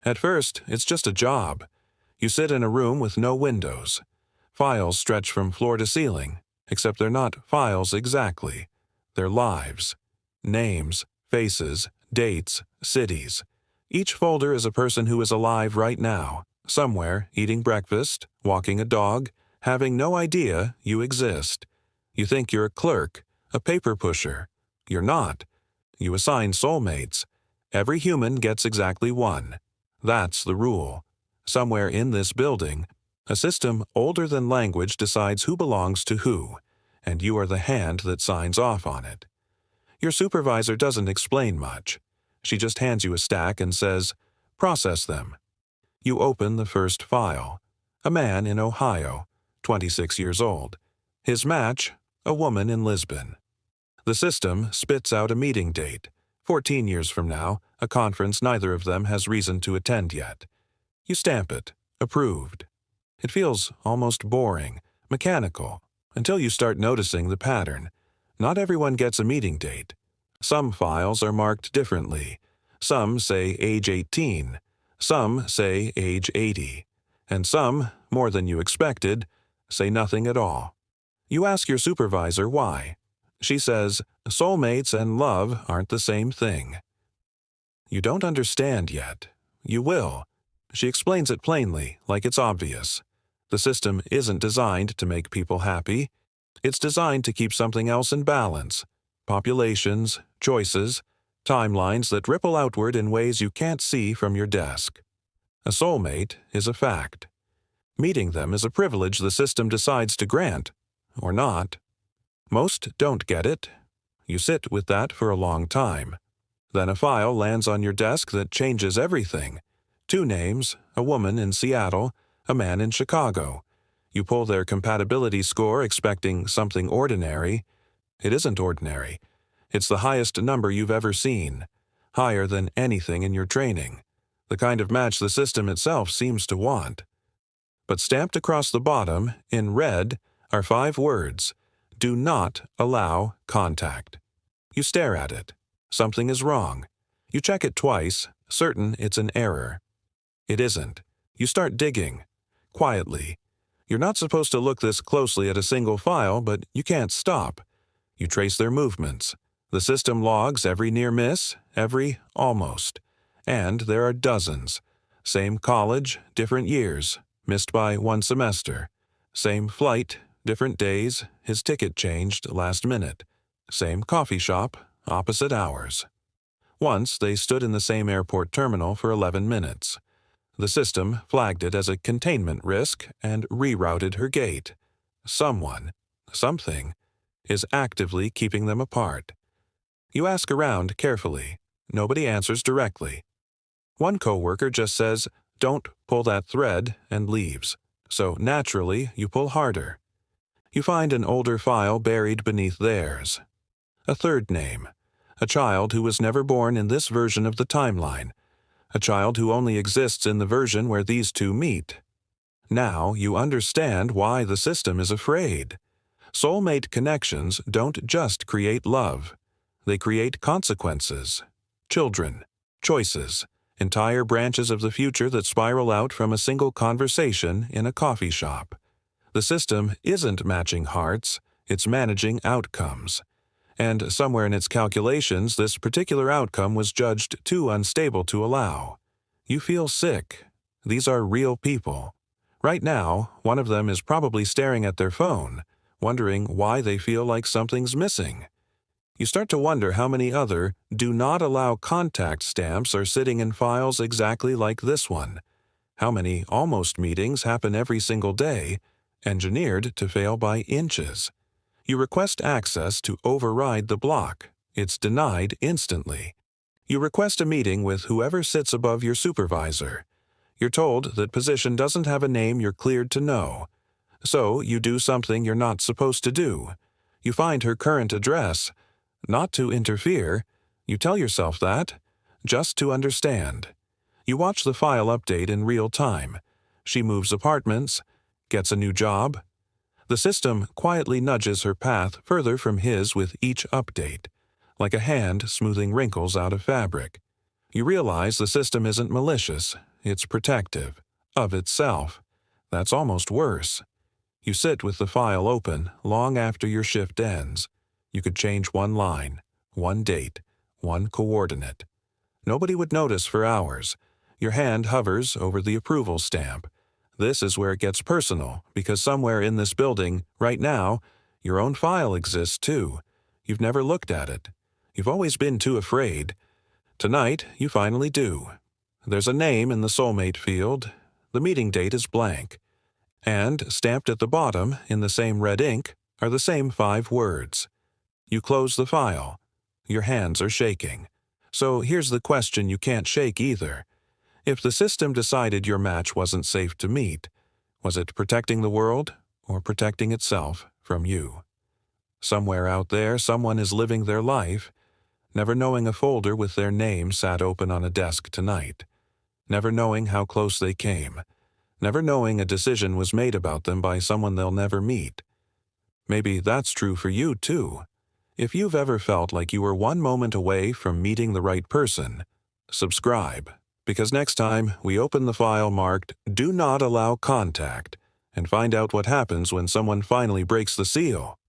At first, it's just a job. You sit in a room with no windows. Files stretch from floor to ceiling, except they're not files exactly. They're lives. Names, faces, dates, cities. Each folder is a person who is alive right now, somewhere eating breakfast, walking a dog, having no idea you exist. You think you're a clerk, a paper pusher. You're not. You assign soulmates. Every human gets exactly one. That's the rule. Somewhere in this building, a system older than language decides who belongs to who, and you are the hand that signs off on it. Your supervisor doesn't explain much. She just hands you a stack and says, "Process them." You open the first file. A man in Ohio, 26 years old. His match, a woman in Lisbon. The system spits out a meeting date, 14 years from now, a conference neither of them has reason to attend yet. You stamp it, approved. It feels almost boring, mechanical, until you start noticing the pattern. Not everyone gets a meeting date. Some files are marked differently. Some say age 18. Some say age 80. And some, more than you expected, say nothing at all. You ask your supervisor why. She says, soulmates and love aren't the same thing. You don't understand yet. You will. She explains it plainly, like it's obvious. The system isn't designed to make people happy. It's designed to keep something else in balance. Populations, choices, timelines that ripple outward in ways you can't see from your desk. A soulmate is a fact. Meeting them is a privilege the system decides to grant, or not. Most don't get it. You sit with that for a long time. Then a file lands on your desk that changes everything. 2 names, a woman in Seattle, a man in Chicago. You pull their compatibility score expecting something ordinary. It isn't ordinary. It's the highest number you've ever seen, higher than anything in your training, the kind of match the system itself seems to want. But stamped across the bottom, in red, are 5 words: do not allow contact. You stare at it. Something is wrong. You check it twice, certain it's an error. It isn't. You start digging. Quietly. You're not supposed to look this closely at a single file, but you can't stop. You trace their movements. The system logs every near miss, every almost. And there are dozens. Same college, different years, missed by 1 semester. Same flight, different days, his ticket changed last minute. Same coffee shop, opposite hours. Once they stood in the same airport terminal for 11 minutes. The system flagged it as a containment risk and rerouted her gate. Someone, something, is actively keeping them apart. You ask around carefully. Nobody answers directly. One coworker just says, "Don't pull that thread," and leaves. So naturally, you pull harder. You find an older file buried beneath theirs. A 3rd name. A child who was never born in this version of the timeline. A child who only exists in the version where these 2 meet. Now you understand why the system is afraid. Soulmate connections don't just create love. They create consequences. Children, choices, entire branches of the future that spiral out from a single conversation in a coffee shop. The system isn't matching hearts, it's managing outcomes. And somewhere in its calculations, this particular outcome was judged too unstable to allow. You feel sick. These are real people. Right now, one of them is probably staring at their phone, wondering why they feel like something's missing. You start to wonder how many other "do not allow contact" stamps are sitting in files exactly like this one. How many almost meetings happen every single day, engineered to fail by inches. You request access to override the block. It's denied instantly. You request a meeting with whoever sits above your supervisor. You're told that position doesn't have a name you're cleared to know. So you do something you're not supposed to do. You find her current address. Not to interfere. You tell yourself that. Just to understand. You watch the file update in real time. She moves apartments, gets a new job. The system quietly nudges her path further from his with each update, like a hand smoothing wrinkles out of fabric. You realize the system isn't malicious, It's protective. Of itself. That's almost worse. You sit with the file open long after your shift ends. You could change one line, one date, one coordinate. Nobody would notice for hours. Your hand hovers over the approval stamp. This is where it gets personal, because somewhere in this building, right now, your own file exists too. You've never looked at it. You've always been too afraid. Tonight, you finally do. There's a name in the Soulmate field. The meeting date is blank. And, stamped at the bottom, in the same red ink, are the same 5 words. You close the file. Your hands are shaking. So here's the question you can't shake either. If the system decided your match wasn't safe to meet, was it protecting the world or protecting itself from you? Somewhere out there, someone is living their life, never knowing a folder with their name sat open on a desk tonight, never knowing how close they came, never knowing a decision was made about them by someone they'll never meet. Maybe that's true for you, too. If you've ever felt like you were one moment away from meeting the right person, subscribe, because next time we open the file marked "Do Not Allow Contact" and find out what happens when someone finally breaks the seal.